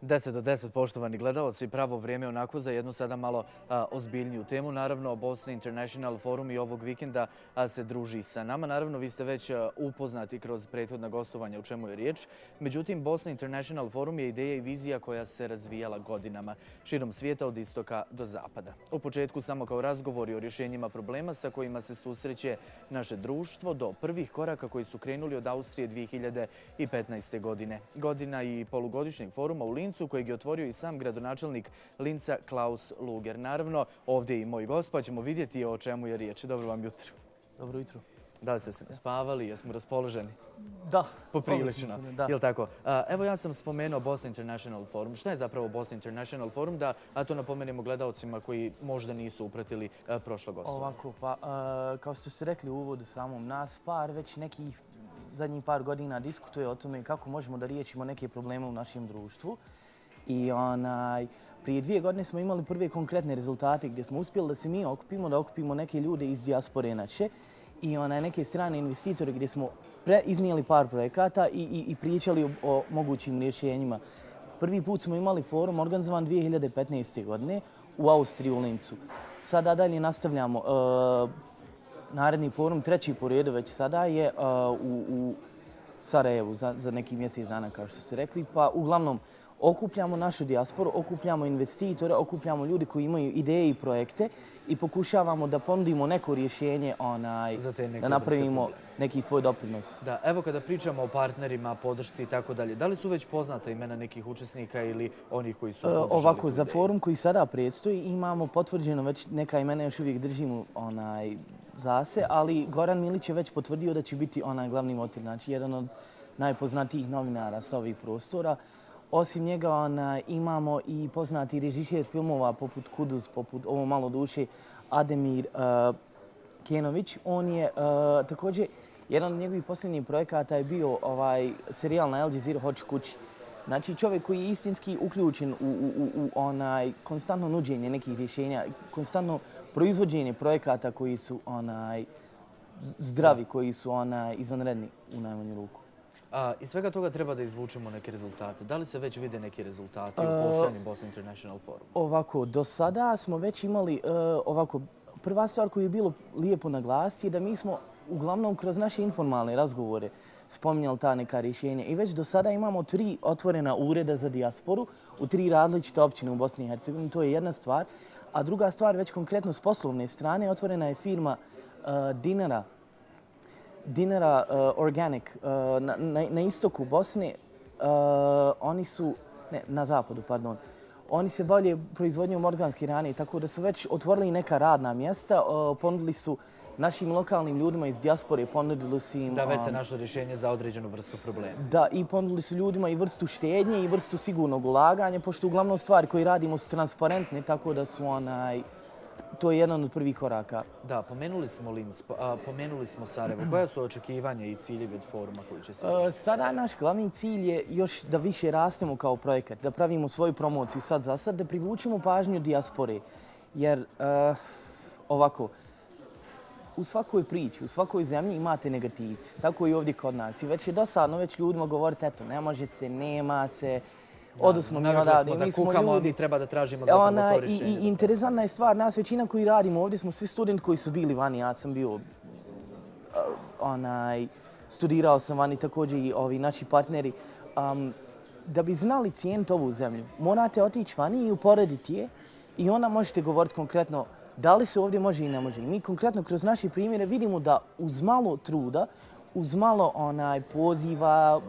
10 do 10, poštovani gledaoci, pravo vrijeme onako za jednu sada malo ozbiljniju temu. Naravno, Bosna International Forum i ovog vikenda se druži sa nama. Naravno, vi ste već upoznati kroz prethodna gostovanja u čemu je riječ. Međutim, Bosna International Forum je ideja i vizija koja se razvijala godinama širom svijeta od istoka do zapada. U početku samo kao razgovori o rješenjima problema sa kojima se susreće naše društvo do prvih koraka koji su krenuli od Austrije 2015. godine. Godina i polugodišnjeg foruma u Lincu kojeg je otvorio i sam gradonačelnik Linca Klaus Luger. Naravno, ovdje i moj gost, pa ćemo vidjeti o čemu je riječ. Dobro vam jutro. Dobro jutro. Da li ste se spavali? Jesmo raspoloženi? Da. Poprilično. Jel' tako? Evo ja sam spomenuo Bosna International Forum. Šta je zapravo Bosna International Forum? Da to napomenemo gledaocima koji možda nisu upratili prošlo gostovanje. Ovako, pa kao što ste rekli u uvodu samom, nas već nekih zadnjih par godina diskutuje o tome kako možemo da riješimo neke probleme u našem društvu. I prije 2 godine smo imali prve konkretne rezultate gdje smo uspjeli da se mi okupimo, da okupimo neke ljude iz dijaspore naše i neke strane investitore gdje smo iznijeli par projekata i pričali o mogućim rješenjima. Prvi put smo imali forum organizovan 2015. godine u Austriji u Lincu. Sada dalje nastavljamo. Naredni forum, treći po redu već sada, je u Sarajevu za neki mjesec dana, kao što ste rekli. Pa uglavnom, okupljamo našu dijasporu, okupljamo investitore, okupljamo ljudi koji imaju ideje i projekte i pokušavamo da ponudimo neko rješenje, da napravimo neki svoj doprinos. Da, evo kada pričamo o partnerima, podršci i tako dalje, da li su već poznata imena nekih učesnika ili onih koji su podržali? Ovako, za forum koji sada predstoji imamo potvrđeno već neka imena, još uvijek držimo za se, ali Goran Milić je već potvrdio da će biti glavni motiv, znači jedan od najpoznatijih novinara sa ovih prostora. Osim njega imamo i poznati režiser filmova poput Kuduz, poput Ovo malo duše, Ademir Kenović. On je također, jedan od njegovih posljednjih projekata je bio serijal na Al Jazeera Hoć kući. Znači čovjek koji je istinski uključen u konstantno nuđenje nekih rješenja, konstantno proizvođenje projekata koji su zdravi, koji su izvanredni u najmanju ruku. Iz svega toga treba da izvučemo neke rezultate. Da li se već vide neki rezultati u postojanju Bosna International Forum? Ovako, do sada smo već imali prva stvar koju je bilo lijepo naglasiti je da mi smo uglavnom kroz naše informalne razgovore spominjali ta neka rješenja i već do sada imamo 3 otvorena ureda za dijasporu u 3 različite općine u Bosni i Hercegovini. To je jedna stvar. A druga stvar, već konkretno s poslovne strane, otvorena je firma Dinara Organic na istoku Bosne. Oni su, ne, na zapadu, pardon. Oni se bavljaju proizvodnjom organske hrane, tako da su već otvorili neka radna mjesta. Ponudili su našim lokalnim ljudima iz dijaspore, ponudili su im... Da, već se našlo rješenje za određenu vrstu problema. Da, i ponudili su ljudima i vrstu štednje i vrstu sigurnog ulaganja, pošto uglavnom stvari koje radimo su transparentne, tako da su to je jedan od prvih koraka. Da, pomenuli smo Linz, pomenuli smo Sarajevo. Koja su očekivanja i ciljevi od foruma koji će se... Sada naš glavni cilj je još da više rastemo kao projekat, da pravimo svoju promociju sad za sad, da privučemo pažnju dijaspore. Jer ovako, u svakoj priči, u svakoj zemlji imate negativce. Tako i ovdje kod nas. I već je dosadno već ljudima govoriti, eto, ne može se, nema se, odnosno mi odavde, mi smo ljudi. Mi treba da tražimo zapravo to rješenje. I interesantna je stvar, nas većina koji radimo ovdje smo svi studenti koji su bili vani. Ja sam bio, studirao sam vani, također i ovi naši partneri. Da bi znali cijeniti ovu zemlju, morate otići vani i uporediti je i onda možete govoriti konkretno da li se ovdje može i ne može. I mi konkretno kroz naše primjere vidimo da uz malo truda, uz malo poziva,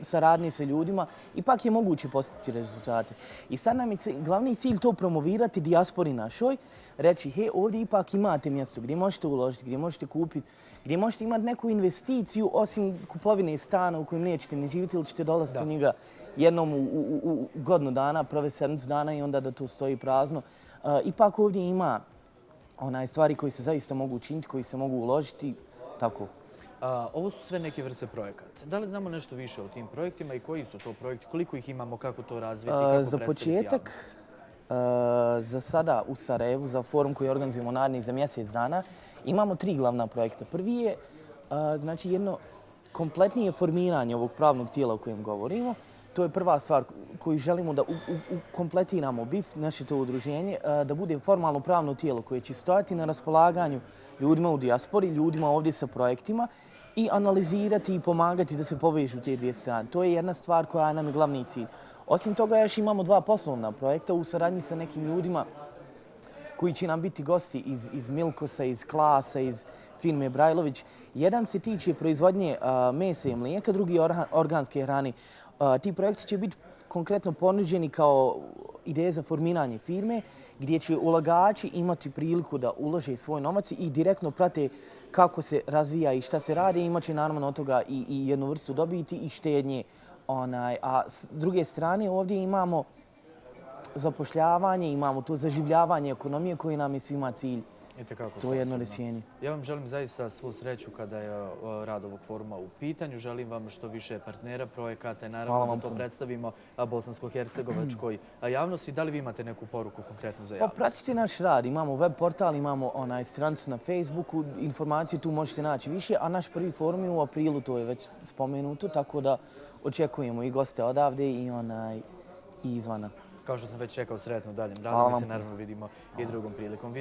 saradnje sa ljudima, ipak je moguće postići rezultate. I sad nam je glavni cilj to promovirati dijaspori našoj, reći ovdje ipak imate mjesto gdje možete uložiti, gdje možete kupiti, gdje možete imati neku investiciju osim kupovine stana u kojem nećete ni živjeti ili ćete dolaziti u njega jednom u godinu dana, provesti 7 dana i onda da to stoji prazno. Ipak ovdje ima stvari koje se zaista mogu učiniti, koji se mogu uložiti, tako. Ovo su sve neke vrste projekata. Da li znamo nešto više o tim projektima i koji su to projekti, koliko ih imamo, kako to razviti, kako predstaviti javnost? Za početak, za sada u Sarajevu, za forum koji organizujemo naredni za mjesec dana, imamo 3 glavna projekta. Prvi je jedno kompletnije formiranje ovog pravnog tijela o kojem govorimo. To je prva stvar koju želimo da kompletiramo BIF, naše to udruženje, da bude formalno pravno tijelo koje će stojati na raspolaganju ljudima u dijaspori, ljudima ovdje sa projektima i analizirati i pomagati da se povežu te dvije strane. To je jedna stvar koja nam je glavni cilj. Osim toga, još imamo 2 poslovna projekta u saradnji sa nekim ljudima koji će nam biti gosti iz Milkosa, iz Klasa, iz firme Brajlović. Jedan se tiče proizvodnje mesa i mlijeka, drugi organske hrane. Ti projekti će biti konkretno ponuđeni kao ideje za formiranje firme gdje će ulagači imati priliku da ulože svoj novac i direktno prate kako se razvija i šta se radi. Imaće naravno od toga i jednu vrstu dobiti i štednje. A s druge strane ovdje imamo zapošljavanje, imamo to zaživljavanje ekonomije koji nam je svima cilj. To je jedno rješenje. Ja vam želim zaista svu sreću kada je rad ovog foruma u pitanju. Želim vam što više partnera, projekata i naravno da to predstavimo bosansko-hercegovačkoj javnosti. Da li vi imate neku poruku konkretno za javnost? Pratite naš rad. Imamo web portal, imamo stranicu na Facebooku. Informacije tu možete naći više, a naš prvi forum je u aprilu, to je već spomenuto, tako da očekujemo i goste odavde i izvana. Kao što sam već rekao, sretno daljem radu. Mi se naravno vidimo i drugom prilikom.